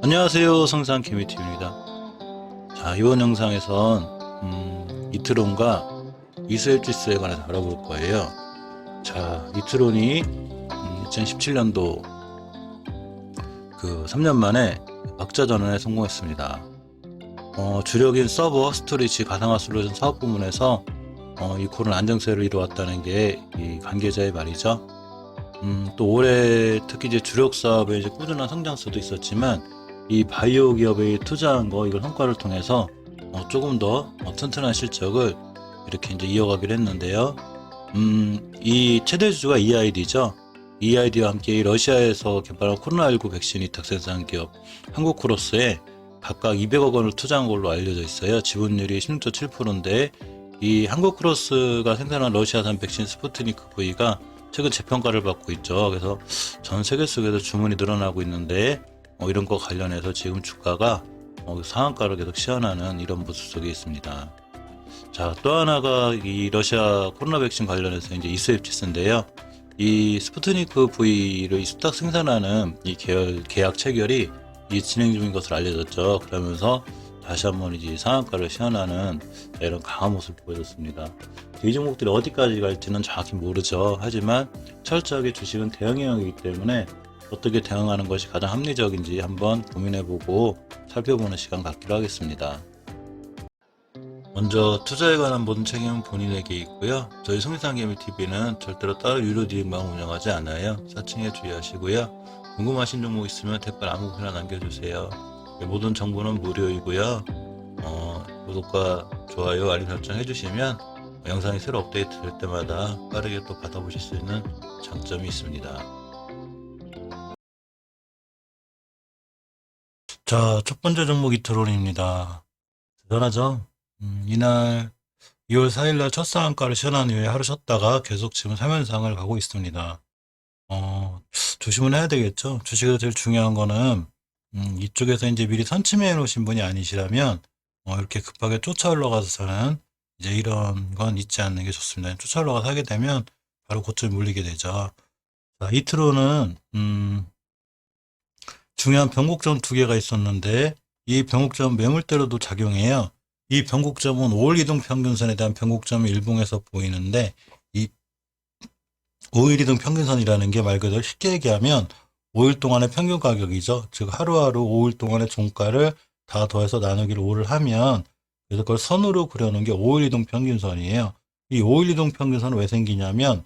안녕하세요, 성산 케미TV입니다. 자, 이번 영상에선 이트론과 이스앱지스에 관해서 알아볼 거예요. 자, 이트론이 2017년도 그 3년 만에 악자 전환에 성공했습니다. 주력인 서버, 스토리지, 가상화 솔루션 사업 부문에서 이 콜은 안정세를 이루었다는 게 이 관계자의 말이죠. 또 올해 특히 이제 주력 사업에 이제 꾸준한 성장세도 있었지만 이 바이오 기업에 투자한 거 이걸 성과를 통해서 조금 더 튼튼한 실적을 이렇게 이제 이어가기로 했는데요. 이 최대 주주가 EID죠. EID와 함께 이 러시아에서 개발한 코로나19 백신 위탁 생산 기업 한국크로스에 각각 200억 원을 투자한 걸로 알려져 있어요. 지분율이 16.7%인데 이 한국크로스가 생산한 러시아산 백신 스푸트니크 V가 최근 재평가를 받고 있죠. 그래서 전 세계 속에서 주문이 늘어나고 있는데 이런 거 관련해서 지금 주가가 상한가를 계속 시현하는 이런 모습 속에 있습니다. 자, 또 하나가 이 러시아 코로나 백신 관련해서 이제 이스앱지스인데요. 이 스푸트니크 V를 수탁 생산하는 이 계약 체결이 진행 중인 것으로 알려졌죠. 그러면서 다시 한번 이제 상한가를 시현하는 이런 강한 모습을 보여줬습니다. 이 종목들이 어디까지 갈지는 정확히 모르죠. 하지만 철저하게 주식은 대응형이기 때문에 어떻게 대응하는 것이 가장 합리적인지 한번 고민해보고 살펴보는 시간 갖기로 하겠습니다. 먼저 투자에 관한 모든 책임은 본인에게 있고요. 저희 성산개미TV는 절대로 따로 유료 기획만 운영하지 않아요. 사칭에 주의하시고요. 궁금하신 종목 있으면 댓글 아무거나 남겨주세요. 모든 정보는 무료이고요. 구독과 좋아요, 알림 설정 해주시면 영상이 새로 업데이트 될 때마다 빠르게 또 받아보실 수 있는 장점이 있습니다. 자, 첫 번째 종목 이트론입니다. 대단하죠? 이날 2월 4일날 첫 상한가를 시현한 이후에 하루 쉬었다가 계속 지금 3연상을 가고 있습니다. 조심은 해야 되겠죠? 주식에서 제일 중요한 거는 이쪽에서 이제 미리 선침해 놓으신 분이 아니시라면 이렇게 급하게 쫓아 올라가서 사는 이제 이런 건 있지 않는 게 좋습니다. 쫓아 올라가서 하게 되면 바로 고점에 물리게 되죠. 자, 이트론은 중요한 변곡점 두 개가 있었는데 이 변곡점 매물대로도 작용해요. 이 변곡점은 5일 이동 평균선에 대한 변곡점이 일봉에서 보이는데 이 5일 이동 평균선이라는 게 말 그대로 쉽게 얘기하면 5일 동안의 평균 가격이죠. 즉 하루하루 5일 동안의 종가를 다 더해서 나누기를 5를 하면 그래서 그걸 선으로 그려놓은 게 5일 이동 평균선이에요. 이 5일 이동 평균선은 왜 생기냐면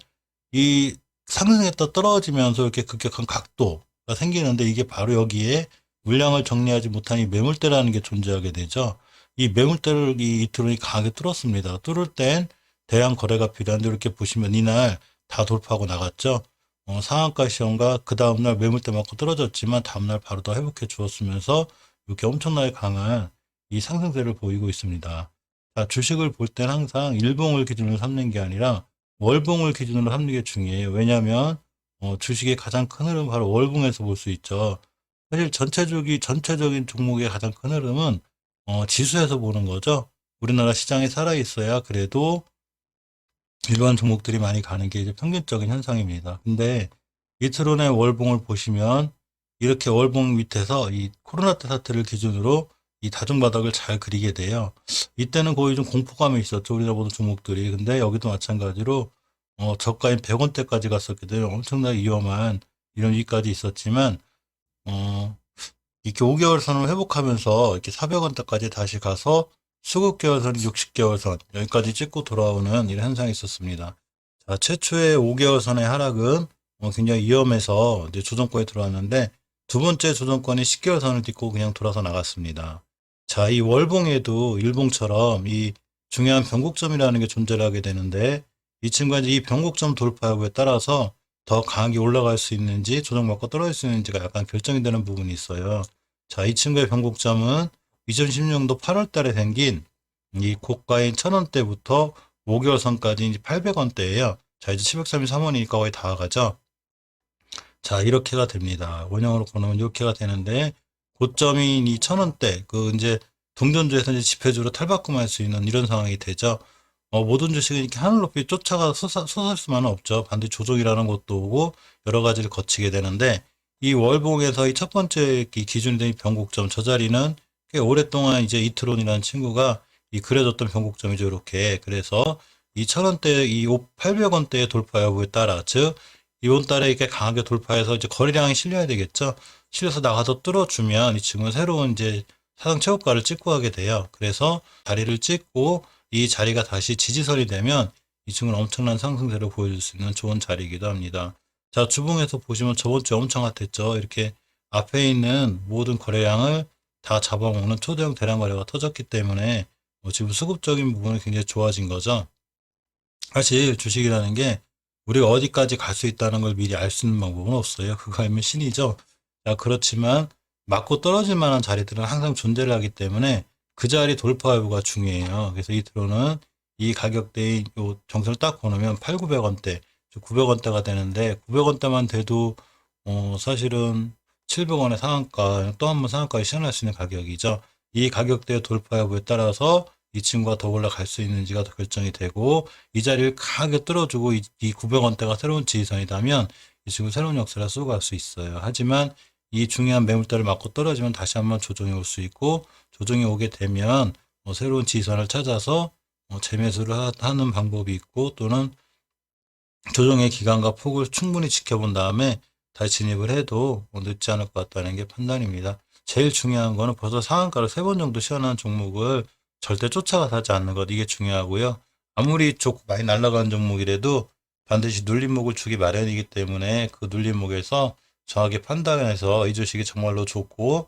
이 상승했다 떨어지면서 이렇게 급격한 각도가 생기는데 이게 바로 여기에 물량을 정리하지 못한 이 매물대라는 게 존재하게 되죠. 이 매물대를 이 이트론이 강하게 뚫었습니다. 뚫을 땐 대량 거래가 필요한데 이렇게 보시면 이날 다 돌파하고 나갔죠. 상한가 시험과 그 다음날 매물대 맞고 떨어졌지만 다음날 바로 더 회복해 주었으면서 이렇게 엄청나게 강한 이 상승세를 보이고 있습니다. 자, 주식을 볼 땐 항상 일봉을 기준으로 삼는 게 아니라 월봉을 기준으로 삼는 게 중요해요. 왜냐하면 주식의 가장 큰 흐름은 바로 월봉에서 볼 수 있죠. 사실 전체적인 종목의 가장 큰 흐름은 지수에서 보는 거죠. 우리나라 시장이 살아있어야 그래도 일반 종목들이 많이 가는 게 이제 평균적인 현상입니다. 근데 이트론의 월봉을 보시면 이렇게 월봉 밑에서 이 코로나 때 사태를 기준으로 이 다중바닥을 잘 그리게 돼요. 이때는 거의 좀 공포감이 있었죠. 우리나라 모든 종목들이. 근데 여기도 마찬가지로 저가인 100원대까지 갔었기 때문에 엄청나게 위험한 이런 위기까지 있었지만 이렇게 5개월 선을 회복하면서 이렇게 400원대까지 다시 가서 수급개월 선, 60개월 선 여기까지 찍고 돌아오는 이런 현상이 있었습니다. 자, 최초의 5개월 선의 하락은 굉장히 위험해서 이제 조정권에 들어왔는데 두 번째 조정권이 10개월 선을 딛고 그냥 돌아서 나갔습니다. 자, 이 월봉에도 일봉처럼 이 중요한 변곡점이라는 게 존재를 하게 되는데 이 친구가 이제 이 변곡점 돌파 여부에 따라서 더 강하게 올라갈 수 있는지 조정받고 떨어질 수 있는지가 약간 결정이 되는 부분이 있어요. 자, 이 친구의 변곡점은 2016년도 8월 달에 생긴 이 고가인 1000원대부터 5개월 선까지 이제 800원대예요. 자, 이제 733원이니까 거의 다 가죠. 자, 이렇게가 됩니다. 원형으로 보면 이렇게가 되는데 고점인 이 1000원대 그 이제 동전주에서 이제 지표주로 탈바꿈할 수 있는 이런 상황이 되죠. 모든 주식은 이렇게 하늘 높이 쫓아가 솟을 수만은 없죠. 반드시 조정이라는 것도 오고 여러 가지를 거치게 되는데 이 월봉에서 이 첫 번째 이 기준이 된 변곡점 저 자리는 꽤 오랫동안 이제 이트론이라는 친구가 이 그려줬던 변곡점이죠. 이렇게. 그래서 이 1,000원대, 이 800원대의 돌파 여부에 따라, 즉, 이번 달에 이렇게 강하게 돌파해서 이제 거래량이 실려야 되겠죠. 실려서 나가서 뚫어주면 이 친구는 새로운 이제 사상 최고가를 찍고 하게 돼요. 그래서 자리를 찍고 이 자리가 다시 지지선이 되면 이 친구는 엄청난 상승세를 보여줄 수 있는 좋은 자리이기도 합니다. 자, 주봉에서 보시면 저번 주에 엄청 핫했죠. 이렇게 앞에 있는 모든 거래량을 다 잡아먹는 초대형 대량 거래가 터졌기 때문에 지금 수급적인 부분은 굉장히 좋아진 거죠. 사실 주식이라는 게 우리가 어디까지 갈 수 있다는 걸 미리 알 수 있는 방법은 없어요. 그거 알면 신이죠. 자, 그렇지만 맞고 떨어질 만한 자리들은 항상 존재를 하기 때문에 그 자리 돌파 여부가 중요해요. 그래서 이트로는 이 가격대인 요 정선을 딱 보면 8,900원대, 900원대가 되는데 900원대만 돼도 사실은 700원의 상한가, 또 한 번 상한가에 시연할 수 있는 가격이죠. 이 가격대의 돌파 여부에 따라서 이 친구가 더 올라갈 수 있는지가 더 결정이 되고 이 자리를 강하게 뚫어주고 이 900원대가 새로운 지지선이라면 이 친구 새로운 역사를 쓰고 갈 수 있어요. 하지만 이 중요한 매물대를 맞고 떨어지면 다시 한번 조정이 올 수 있고 조정이 오게 되면 새로운 지지선을 찾아서 재매수를 하는 방법이 있고 또는 조정의 기간과 폭을 충분히 지켜본 다음에 다시 진입을 해도 늦지 않을 것 같다는 게 판단입니다. 제일 중요한 거는 벌써 상한가를 3번 정도 시연한 종목을 절대 쫓아가서 하지 않는 것, 이게 중요하고요. 아무리 좋고 많이 날아가는 종목이라도 반드시 눌림목을 주기 마련이기 때문에 그 눌림목에서 정확히 판단해서 이 주식이 정말로 좋고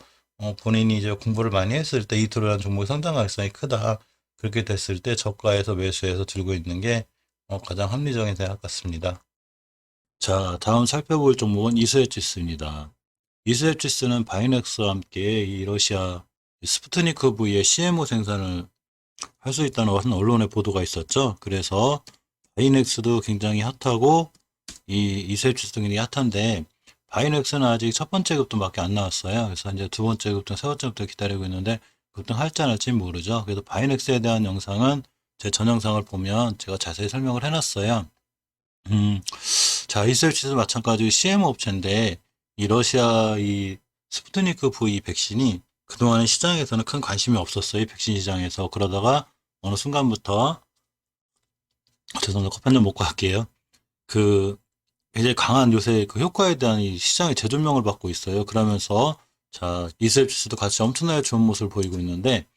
본인이 이제 공부를 많이 했을 때 이트로라는 종목의 성장 가능성이 크다. 그렇게 됐을 때 저가에서 매수해서 들고 있는 게 가장 합리적인 생각 같습니다. 자, 다음 살펴볼 종목은 이스웨치스입니다. 이스웨치스는 바이넥스와 함께 이 러시아 스푸트니크 V의 CMO 생산을 할 수 있다는 언론의 보도가 있었죠. 그래서 바이넥스도 굉장히 핫하고 이 이스웨치스 등이 핫한데 바이넥스는 아직 첫 번째 급등밖에 안 나왔어요. 그래서 이제 두 번째 급등, 세 번째 급등 기다리고 있는데 급등 할지 안 할지 모르죠. 그래서 바이넥스에 대한 영상은 제 전 영상을 보면 제가 자세히 설명을 해놨어요. 자, 이스웨치도 마찬가지로 CMO 업체인데 이 러시아 이 스푸트니크 V 백신이 그동안에 시장에서는 큰 관심이 없었어요. 이 백신 시장에서. 그러다가 어느 순간부터 죄송합니다. 커피 한 잔 먹고 할게요. 이제 강한 요새 그 효과에 대한 이 시장의 재조명을 받고 있어요. 그러면서 자, 이스웨치스도 같이 엄청나게 좋은 모습을 보이고 있는데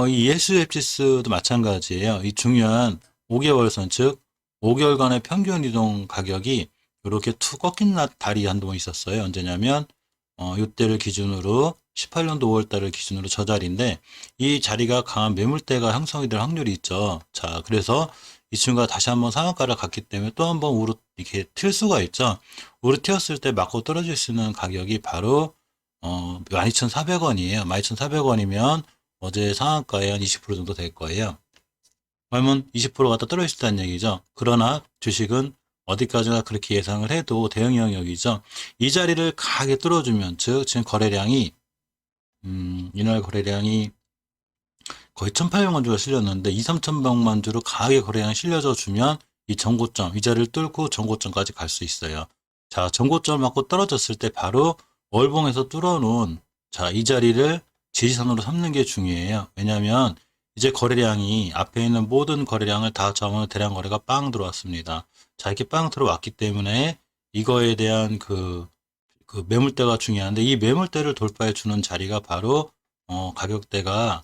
이 이스웨치스도 마찬가지예요. 이 중요한 5개월선 즉 5개월간의 평균 이동 가격이 이렇게 툭 꺾인 달이 한번 있었어요. 언제냐면 이때를 기준으로 18년도 5월달을 기준으로 저 자리인데 이 자리가 강한 매물대가 형성이 될 확률이 있죠. 자, 그래서 이 친구가 다시 한번 상한가를 갔기 때문에 또 한번 우르 이렇게 튈 수가 있죠. 우르 튀었을 때 맞고 떨어질 수 있는 가격이 바로 12,400원이에요. 12,400원이면 어제 상한가에 한 20% 정도 될 거예요. 그러면 20% 갖다 떨어질 수 있다는 얘기죠. 그러나 주식은 어디까지나 그렇게 예상을 해도 대응 영역이죠. 이 자리를 강하게 뚫어주면, 즉 지금 거래량이 이날 거래량이 거의 1,800만 주가 실렸는데 2,300만 주로 강하게 거래량이 실려져 주면 이 전고점, 이 자리를 뚫고 전고점까지 갈 수 있어요. 자, 전고점을 맞고 떨어졌을 때 바로 월봉에서 뚫어놓은 자, 이 자리를 지지선으로 삼는 게 중요해요. 왜냐하면 이제 거래량이 앞에 있는 모든 거래량을 다 잡아놓은 대량 거래가 빵 들어왔습니다. 자, 이렇게 빵 들어왔기 때문에 이거에 대한 그 매물대가 중요한데 이 매물대를 돌파해 주는 자리가 바로 가격대가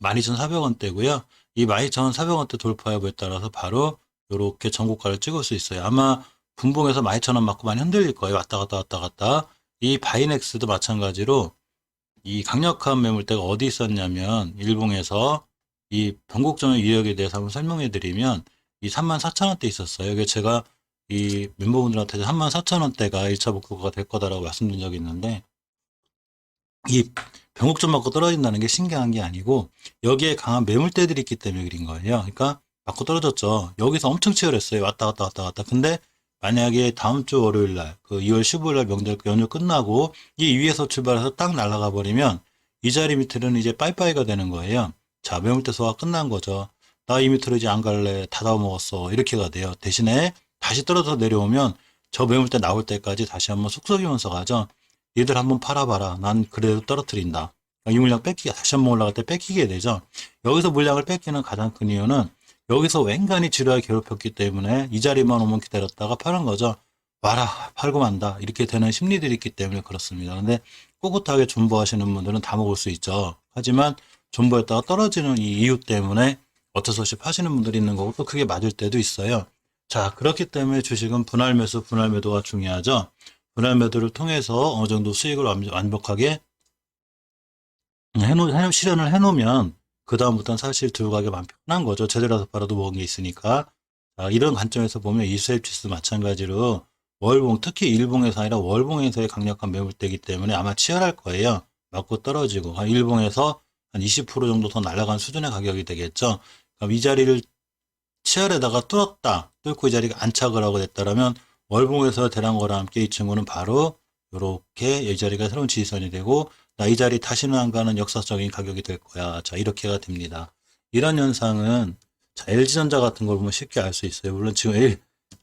12,400원대고요. 이 12,400원대 돌파 여부에 따라서 바로 이렇게 전고가를 찍을 수 있어요. 아마 분봉에서 12,000원 맞고 많이 흔들릴 거예요. 왔다 갔다 왔다 갔다. 이 바이넥스도 마찬가지로 이 강력한 매물대가 어디 있었냐면 일봉에서 이 변곡점의 위력에 대해서 한번 설명해 드리면 이 34,000원대 있었어요. 이게 제가 이 멤버분들한테 34,000원대가 1차 목표가 될 거다라고 말씀드린 적이 있는데 이 변곡점 맞고 떨어진다는 게 신기한 게 아니고 여기에 강한 매물대들이 있기 때문에 그린 거예요. 그러니까 맞고 떨어졌죠. 여기서 엄청 치열했어요. 왔다 갔다 왔다 갔다. 근데 만약에 다음 주 월요일 날, 그 2월 15일 날 명절 연휴 끝나고 이 위에서 출발해서 딱 날아가 버리면 이 자리 밑에는 이제 빠이빠이가 되는 거예요. 자, 매물대 소화 끝난 거죠. 나 이 밑으로 이제 안 갈래. 다 먹었어. 이렇게가 돼요. 대신에 다시 떨어져서 내려오면 저 매물대 나올 때까지 다시 한번 속삭이면서 가죠. 얘들 한번 팔아봐라. 난 그래도 떨어뜨린다. 이 물량 뺏기게, 다시 한번 올라갈 때 뺏기게 되죠. 여기서 물량을 뺏기는 가장 큰 이유는 여기서 웬간히 지루하게 괴롭혔기 때문에 이 자리만 오면 기다렸다가 파는 거죠. 와라, 팔고 만다. 이렇게 되는 심리들이 있기 때문에 그렇습니다. 근데 꿋꿋하게 존버하시는 분들은 다 먹을 수 있죠. 하지만 존버했다가 떨어지는 이 이유 때문에 어쩔 수 없이 파시는 분들이 있는 거고 또 그게 맞을 때도 있어요. 자, 그렇기 때문에 주식은 분할 매수, 분할 매도가 중요하죠. 분할 매도를 통해서 어느 정도 수익을 완벽하게 실현을 해놓으면 그다음부터는 사실 들고 가기 마음 편한 거죠. 제대로 팔아도 먹은 게 있으니까. 자, 이런 관점에서 보면 이수입 지수 마찬가지로 월봉, 특히 일봉에서 아니라 월봉에서의 강력한 매물대이기 때문에 아마 치열할 거예요. 맞고 떨어지고 일봉에서 한 20% 정도 더 날아간 수준의 가격이 되겠죠. 그럼 이 자리를 치열에다가 뚫고 이 자리가 안착을 하고 됐다라면 월봉에서 대량거래와 함께 이 친구는 바로 이렇게 이 자리가 새로운 지지선이 되고 나 이 자리 다시는 안 가는 역사적인 가격이 될 거야. 자, 이렇게가 됩니다. 이런 현상은 자, LG전자 같은 걸 보면 쉽게 알 수 있어요. 물론 지금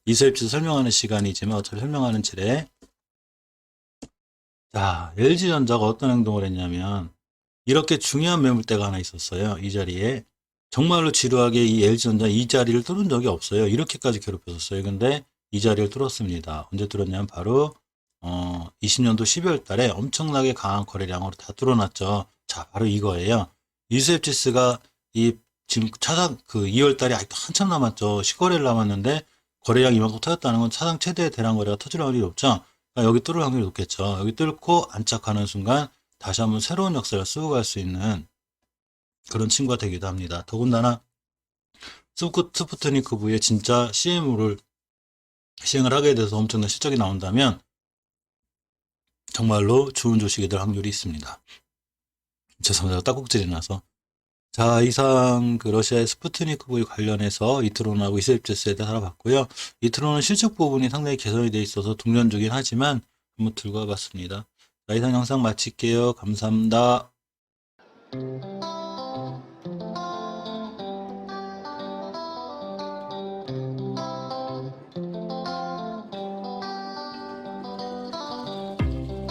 이수입지수 설명하는 시간이지만 어차피 설명하는 칠에 자, LG전자가 어떤 행동을 했냐면 이렇게 중요한 매물대가 하나 있었어요. 이 자리에 정말로 지루하게 이 LG전자 이 자리를 뚫은 적이 없어요. 이렇게까지 괴롭혔었어요. 근데 이 자리를 뚫었습니다. 언제 뚫었냐면 바로 20년도 12월 달에 엄청나게 강한 거래량으로 다 뚫어놨죠. 자, 바로 이거예요. 이수입지수가 이 지금 차상 2월 달에 아직도 한참 남았죠. 10거래를 남았는데 거래량이 이만큼 터졌다는 건 차상 최대 대량 거래가 터질 확률이 높죠. 그러니까 여기 뚫을 확률이 높겠죠. 여기 뚫고 안착하는 순간 다시 한번 새로운 역사를 쓰고 갈 수 있는 그런 친구가 되기도 합니다. 더군다나 스푸트니크 V에 진짜 CMO를 시행을 하게 돼서 엄청난 실적이 나온다면 정말로 좋은 주식이 될 확률이 있습니다. 죄송합니다. 딱꼭질이 나서. 자, 이상 러시아의 스푸트니크 V 관련해서 이트론하고 이수입지수에 대해 알아봤고요. 이트론은 실적 부분이 상당히 개선이 되어 있어서 동전주긴 하지만 한번 들고 와봤습니다. 자, 이상 영상 마칠게요. 감사합니다.